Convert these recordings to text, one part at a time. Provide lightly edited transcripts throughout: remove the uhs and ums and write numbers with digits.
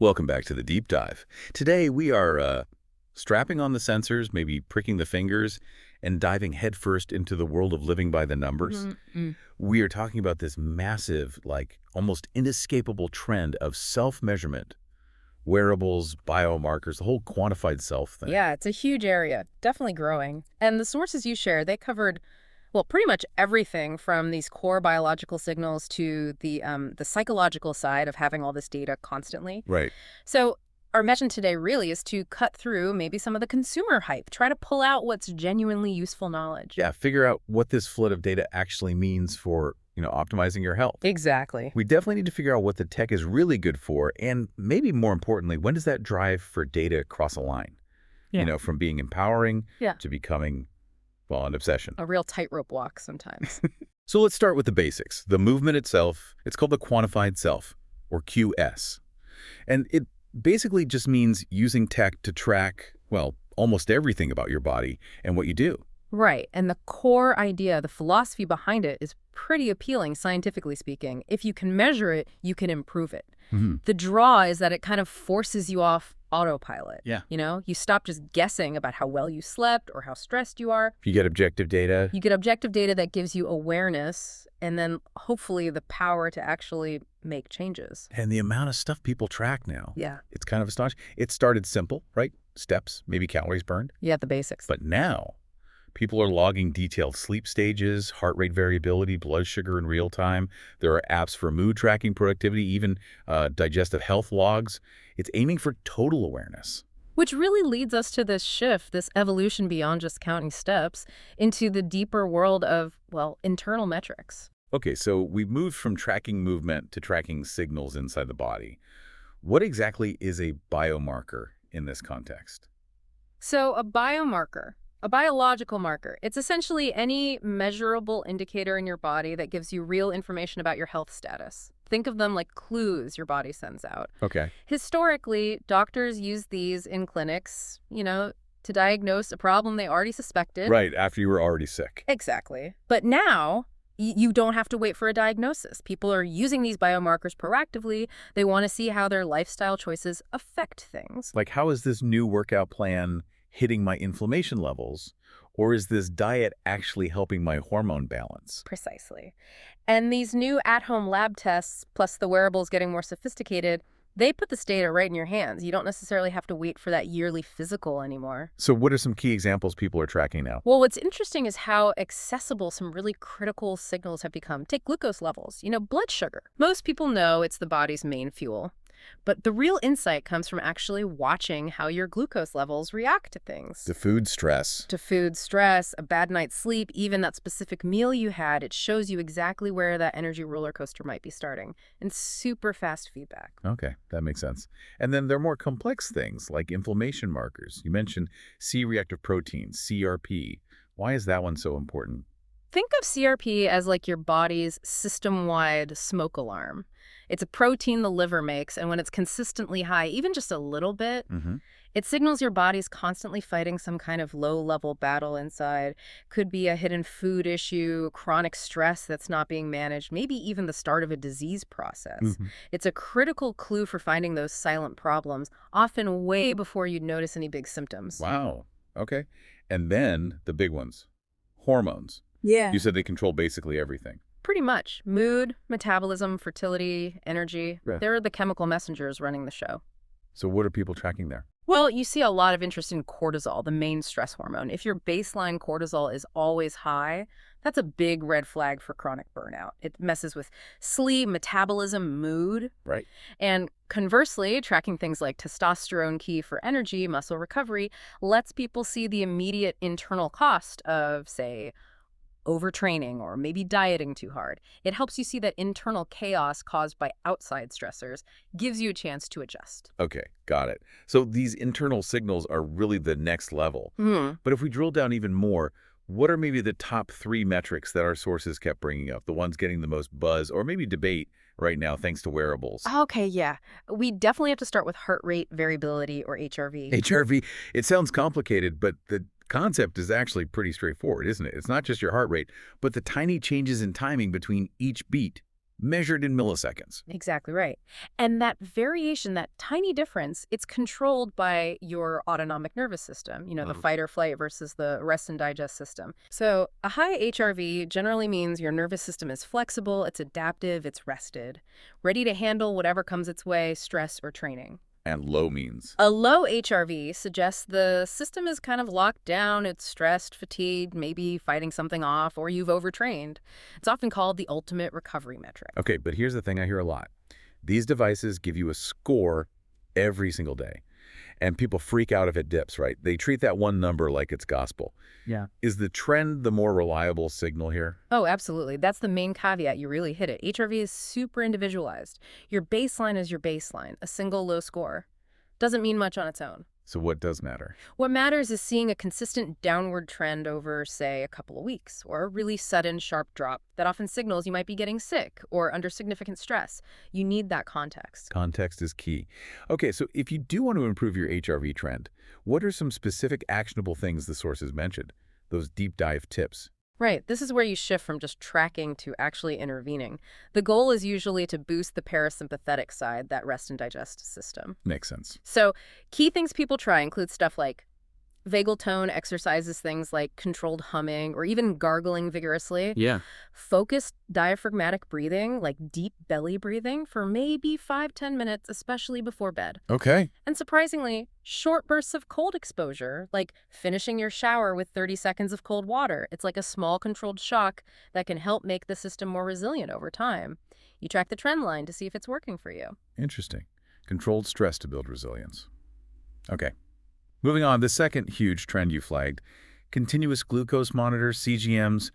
Welcome back to the deep dive. Today we are strapping on the sensors, maybe pricking the fingers, and diving headfirst into the world of living by the numbers. Mm-hmm. We are talking about this massive, almost inescapable trend of self-measurement, wearables, biomarkers, the whole quantified self thing. Yeah, it's a huge area, definitely growing. And the sources you share, they covered, well, pretty much everything from these core biological signals to the psychological side of having all this data constantly. Right. So our mission today really is to cut through maybe some of the consumer hype, try to pull out what's genuinely useful knowledge. Yeah, figure out what this flood of data actually means for, optimizing your health. Exactly. We definitely need to figure out what the tech is really good for, and maybe more importantly, when does that drive for data cross a line? Yeah. From being empowering Yeah. to becoming, well, an obsession. A real tightrope walk sometimes. So let's start with the basics. The movement itself, it's called the quantified self, or QS. And it basically just means using tech to track, well, almost everything about your body and what you do. Right. And the core idea, the philosophy behind it is pretty appealing, scientifically speaking. If you can measure it, you can improve it. Mm-hmm. The draw is that it kind of forces you off autopilot. Yeah. You stop just guessing about how well you slept or how stressed you are. You get objective data. You get objective data that gives you awareness and then hopefully the power to actually make changes. And the amount of stuff people track now. Yeah. It's kind of astonishing. It started simple, right? Steps, maybe calories burned. Yeah, the basics. But now, people are logging detailed sleep stages, heart rate variability, blood sugar in real time. There are apps for mood tracking, productivity, even digestive health logs. It's aiming for total awareness. Which really leads us to this shift, this evolution beyond just counting steps, into the deeper world of, well, internal metrics. Okay, so we've moved from tracking movement to tracking signals inside the body. What exactly is a biomarker in this context? So a biomarker, a biological marker, it's essentially any measurable indicator in your body that gives you real information about your health status. Think of them like clues your body sends out. Okay. Historically, doctors use these in clinics, to diagnose a problem they already suspected. Right, after you were already sick. Exactly. But now, you don't have to wait for a diagnosis. People are using these biomarkers proactively. They want to see how their lifestyle choices affect things. Like, how is this new workout plan hitting my inflammation levels? Or is this diet actually helping my hormone balance? Precisely. And these new at-home lab tests, plus the wearables getting more sophisticated, they put this data right in your hands. You don't necessarily have to wait for that yearly physical anymore. So what are some key examples people are tracking now? Well, what's interesting is how accessible some really critical signals have become. Take glucose levels, blood sugar. Most people know it's the body's main fuel. But the real insight comes from actually watching how your glucose levels react to things. The food stress. To food stress, a bad night's sleep, even that specific meal you had, it shows you exactly where that energy roller coaster might be starting. And super fast feedback. Okay, that makes sense. And then there are more complex things like inflammation markers. You mentioned C-reactive protein, CRP. Why is that one so important? Think of CRP as like your body's system-wide smoke alarm. It's a protein the liver makes, and when it's consistently high, even just a little bit, it signals your body's constantly fighting some kind of low-level battle inside. Could be a hidden food issue, chronic stress that's not being managed, maybe even the start of a disease process. It's a critical clue for finding those silent problems, often way before you'd notice any big symptoms. Wow. Okay. And then the big ones, hormones. Yeah. You said they control basically everything. Pretty much. Mood, metabolism, fertility, energy. Yeah. They're the chemical messengers running the show. So what are people tracking there? Well, you see a lot of interest in cortisol, the main stress hormone. If your baseline cortisol is always high, that's a big red flag for chronic burnout. It messes with sleep, metabolism, mood. Right. And conversely, tracking things like testosterone, key for energy, muscle recovery, lets people see the immediate internal cost of, say, overtraining or maybe dieting too hard. It helps you see that internal chaos caused by outside stressors, gives you a chance to adjust. Okay, got it. So these internal signals are really the next level. But if we drill down even more, what are maybe the top 3 metrics that our sources kept bringing up, the ones getting the most buzz or maybe debate right now thanks to wearables? Okay, yeah. We definitely have to start with heart rate variability, or HRV. HRV, it sounds complicated, but the concept is actually pretty straightforward, isn't it? It's not just your heart rate, but the tiny changes in timing between each beat measured in milliseconds. Exactly right. And that variation, that tiny difference, it's controlled by your autonomic nervous system, the fight or flight versus the rest and digest system. So a high HRV generally means your nervous system is flexible, it's adaptive, it's rested, ready to handle whatever comes its way, stress or training. And low means? A low HRV suggests the system is kind of locked down, it's stressed, fatigued, maybe fighting something off, or you've overtrained. It's often called the ultimate recovery metric. Okay, but here's the thing I hear a lot. These devices give you a score every single day. And people freak out if it dips, right? They treat that one number like it's gospel. Yeah. Is the trend the more reliable signal here? Oh, absolutely. That's the main caveat. You really hit it. HRV is super individualized. Your baseline is your baseline. A single low score doesn't mean much on its own. So what does matter? What matters is seeing a consistent downward trend over, say, a couple of weeks, or a really sudden, sharp drop that often signals you might be getting sick or under significant stress. You need that context. Context is key. Okay, so if you do want to improve your HRV trend, what are some specific actionable things the sources mentioned? Those deep dive tips. Right. This is where you shift from just tracking to actually intervening. The goal is usually to boost the parasympathetic side, that rest and digest system. Makes sense. So key things people try include stuff like vagal tone exercises, things like controlled humming or even gargling vigorously. Yeah. Focused diaphragmatic breathing, like deep belly breathing for maybe 5-10 minutes, especially before bed. Okay. And surprisingly, short bursts of cold exposure, like finishing your shower with 30 seconds of cold water. It's like a small controlled shock that can help make the system more resilient over time. You track the trend line to see if it's working for you. Interesting. Controlled stress to build resilience. Okay. Moving on, the second huge trend you flagged, continuous glucose monitors, CGMs,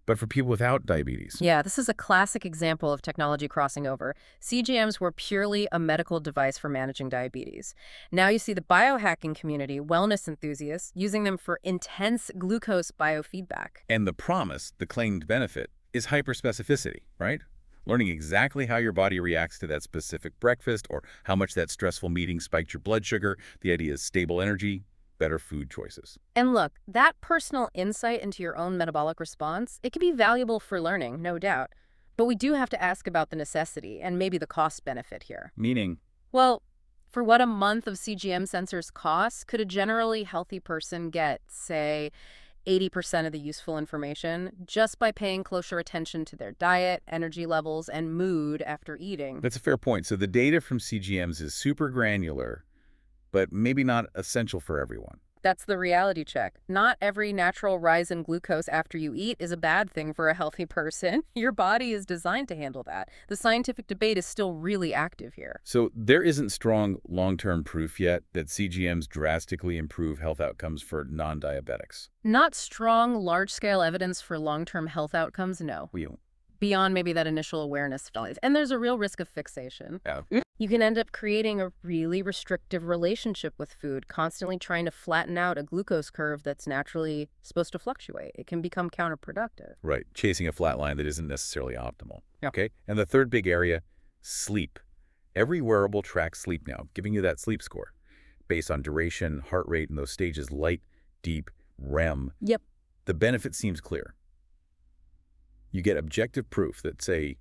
but for people without diabetes. Yeah, this is a classic example of technology crossing over. CGMs were purely a medical device for managing diabetes. Now you see the biohacking community, wellness enthusiasts, using them for intense glucose biofeedback. And the promise, the claimed benefit, is hyperspecificity, right? Learning exactly how your body reacts to that specific breakfast or how much that stressful meeting spiked your blood sugar. The idea is stable energy, better food choices. And look, that personal insight into your own metabolic response, it can be valuable for learning, no doubt. But we do have to ask about the necessity and maybe the cost benefit here. Meaning? Well, for what a month of CGM sensors costs, could a generally healthy person get, say, 80% of the useful information just by paying closer attention to their diet, energy levels, and mood after eating? That's a fair point. So the data from CGMs is super granular, but maybe not essential for everyone. That's the reality check. Not every natural rise in glucose after you eat is a bad thing for a healthy person. Your body is designed to handle that. The scientific debate is still really active here. So there isn't strong long-term proof yet that CGMs drastically improve health outcomes for non-diabetics. Not strong, large-scale evidence for long-term health outcomes, no. Beyond maybe that initial awareness phase. And there's a real risk of fixation. Yeah. You can end up creating a really restrictive relationship with food, constantly trying to flatten out a glucose curve that's naturally supposed to fluctuate. It can become counterproductive. Right, chasing a flat line that isn't necessarily optimal. Yeah. Okay, and the third big area, sleep. Every wearable tracks sleep now, giving you that sleep score based on duration, heart rate, and those stages, light, deep, REM. Yep. The benefit seems clear. You get objective proof that, say,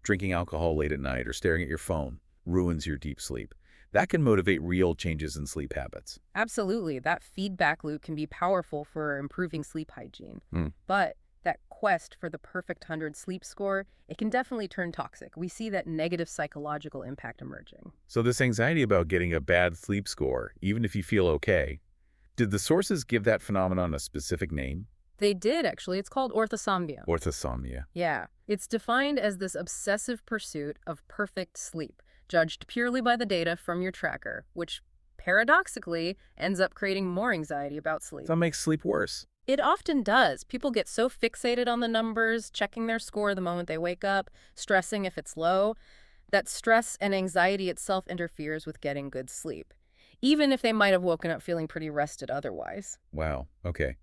drinking alcohol late at night or staring at your phone ruins your deep sleep. That can motivate real changes in sleep habits. Absolutely. That feedback loop can be powerful for improving sleep hygiene. But that quest for the perfect 100 sleep score, it can definitely turn toxic. We see that negative psychological impact emerging. So this anxiety about getting a bad sleep score, even if you feel okay, did the sources give that phenomenon a specific name? They did, actually. It's called orthosomnia. Orthosomnia. Yeah. It's defined as this obsessive pursuit of perfect sleep, judged purely by the data from your tracker, which paradoxically ends up creating more anxiety about sleep. That makes sleep worse. It often does. People get so fixated on the numbers, checking their score the moment they wake up, stressing if it's low, that stress and anxiety itself interferes with getting good sleep, even if they might have woken up feeling pretty rested otherwise. Wow. Okay.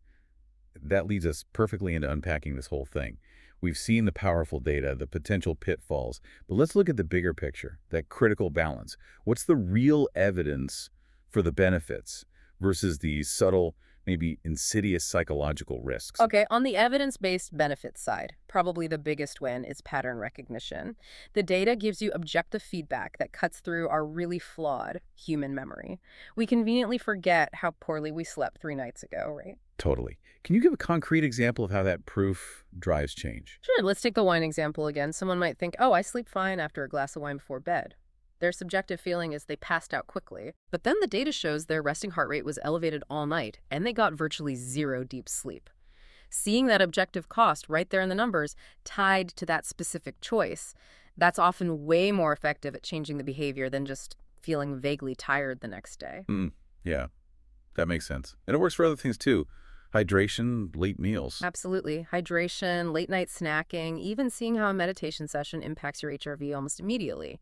That leads us perfectly into unpacking this whole thing. We've seen the powerful data, the potential pitfalls, but let's look at the bigger picture, that critical balance. What's the real evidence for the benefits versus the subtle maybe insidious psychological risks? Okay, on the evidence-based benefits side, probably the biggest win is pattern recognition. The data gives you objective feedback that cuts through our really flawed human memory. We conveniently forget how poorly we slept 3 nights ago, right? Totally. Can you give a concrete example of how that proof drives change? Sure, let's take the wine example again. Someone might think, oh, I sleep fine after a glass of wine before bed. Their subjective feeling is they passed out quickly. But then the data shows their resting heart rate was elevated all night, and they got virtually zero deep sleep. Seeing that objective cost right there in the numbers tied to that specific choice, that's often way more effective at changing the behavior than just feeling vaguely tired the next day. Yeah, that makes sense. And it works for other things too. Hydration, late meals. Absolutely. Hydration, late night snacking, even seeing how a meditation session impacts your HRV almost immediately.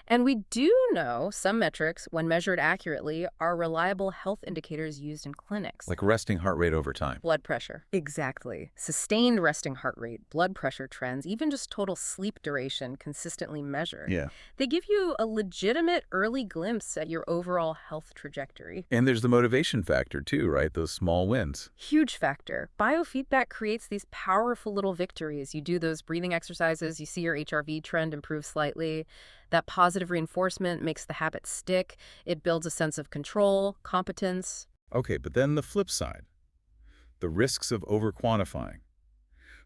And we do know some metrics, when measured accurately, are reliable health indicators used in clinics. Like resting heart rate over time. Blood pressure. Exactly. Sustained resting heart rate, blood pressure trends, even just total sleep duration consistently measured. Yeah. They give you a legitimate early glimpse at your overall health trajectory. And there's the motivation factor too, right? Those small wins. Huge factor. Biofeedback creates these powerful little victories. You do those breathing exercises, you see your HRV trend improve slightly. That positive reinforcement makes the habit stick. It builds a sense of control, competence. Okay, but then the flip side, the risks of over-quantifying.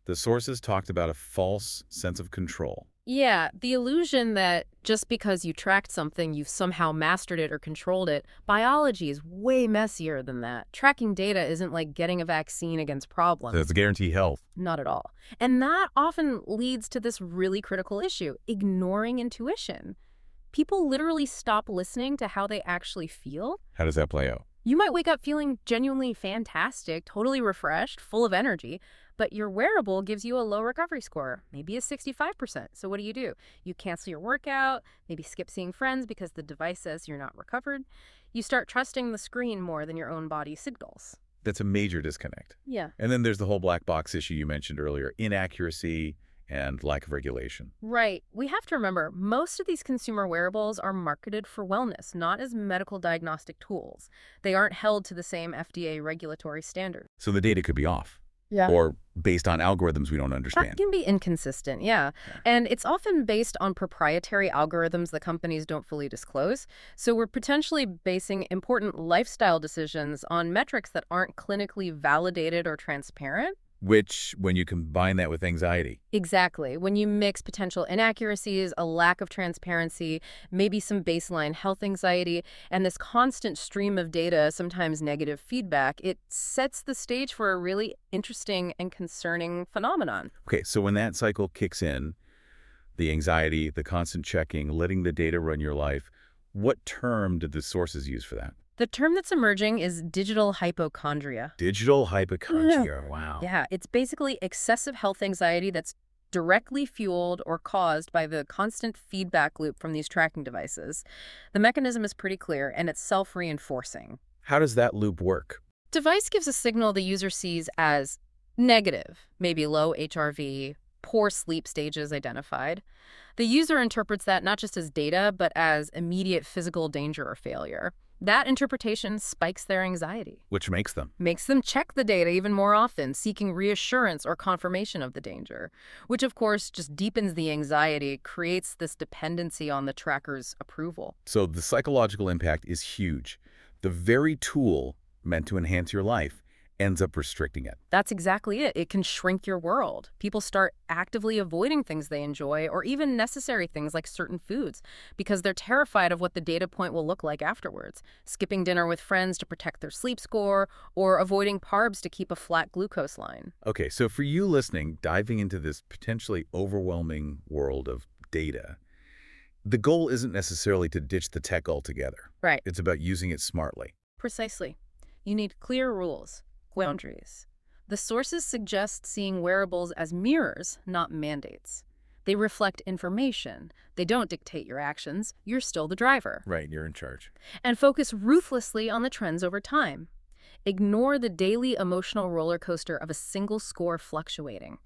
The sources talked about a false sense of control. Yeah, the illusion that just because you tracked something, you've somehow mastered it or controlled it. Biology is way messier than that. Tracking data isn't like getting a vaccine against problems. That's guarantee health. Not at all. And that often leads to this really critical issue, ignoring intuition. People literally stop listening to how they actually feel. How does that play out? You might wake up feeling genuinely fantastic, totally refreshed, full of energy, but your wearable gives you a low recovery score, maybe a 65%. So what do? You cancel your workout, maybe skip seeing friends because the device says you're not recovered. You start trusting the screen more than your own body signals. That's a major disconnect. Yeah. And then there's the whole black box issue you mentioned earlier, inaccuracy and lack of regulation. Right. We have to remember, most of these consumer wearables are marketed for wellness, not as medical diagnostic tools. They aren't held to the same FDA regulatory standards. So the data could be off. Yeah. Or based on algorithms we don't understand. That can be inconsistent, yeah. And it's often based on proprietary algorithms that companies don't fully disclose. So we're potentially basing important lifestyle decisions on metrics that aren't clinically validated or transparent. Which, when you combine that with anxiety. Exactly. When you mix potential inaccuracies, a lack of transparency, maybe some baseline health anxiety, and this constant stream of data, sometimes negative feedback, it sets the stage for a really interesting and concerning phenomenon. Okay, so when that cycle kicks in, the anxiety, the constant checking, letting the data run your life, what term did the sources use for that? The term that's emerging is digital hypochondria. Digital hypochondria, wow. Yeah, it's basically excessive health anxiety that's directly fueled or caused by the constant feedback loop from these tracking devices. The mechanism is pretty clear, and it's self-reinforcing. How does that loop work? Device gives a signal the user sees as negative, maybe low HRV, poor sleep stages identified. The user interprets that not just as data, but as immediate physical danger or failure. That interpretation spikes their anxiety. Which makes them? Makes them check the data even more often, seeking reassurance or confirmation of the danger, which of course just deepens the anxiety, creates this dependency on the tracker's approval. So the psychological impact is huge. The very tool meant to enhance your life ends up restricting it. That's exactly it. It can shrink your world. People start actively avoiding things they enjoy or even necessary things like certain foods because they're terrified of what the data point will look like afterwards. Skipping dinner with friends to protect their sleep score or avoiding carbs to keep a flat glucose line. Okay, so for you listening, diving into this potentially overwhelming world of data, the goal isn't necessarily to ditch the tech altogether. Right. It's about using it smartly. Precisely. You need clear rules. Boundaries. The sources suggest seeing wearables as mirrors, not mandates. They reflect information. They don't dictate your actions. You're still the driver. Right, you're in charge. And focus ruthlessly on the trends over time. Ignore the daily emotional roller coaster of a single score fluctuating.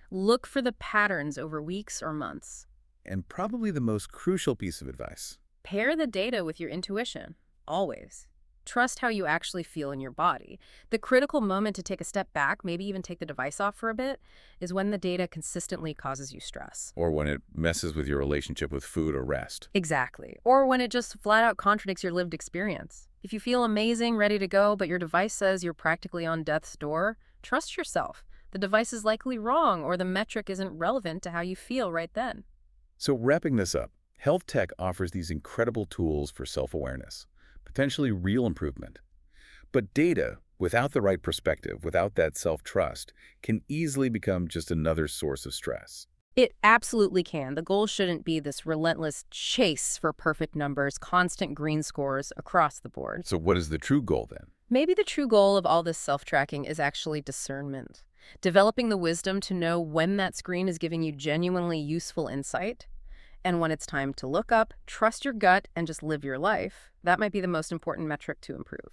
Look for the patterns over weeks or months. And probably the most crucial piece of advice. Pair the data with your intuition. Always. Trust how you actually feel in your body. The critical moment to take a step back, maybe even take the device off for a bit, is when the data consistently causes you stress. Or when it messes with your relationship with food or rest. Exactly. Or when it just flat out contradicts your lived experience. If you feel amazing, ready to go, but your device says you're practically on death's door, trust yourself. The device is likely wrong, or the metric isn't relevant to how you feel right then. So wrapping this up, health tech offers these incredible tools for self-awareness, potentially real improvement. But data, without the right perspective, without that self-trust, can easily become just another source of stress. It absolutely can. The goal shouldn't be this relentless chase for perfect numbers, constant green scores across the board. So what is the true goal then? Maybe the true goal of all this self-tracking is actually discernment. Developing the wisdom to know when that screen is giving you genuinely useful insight, and when it's time to look up, trust your gut, and just live your life. That might be the most important metric to improve.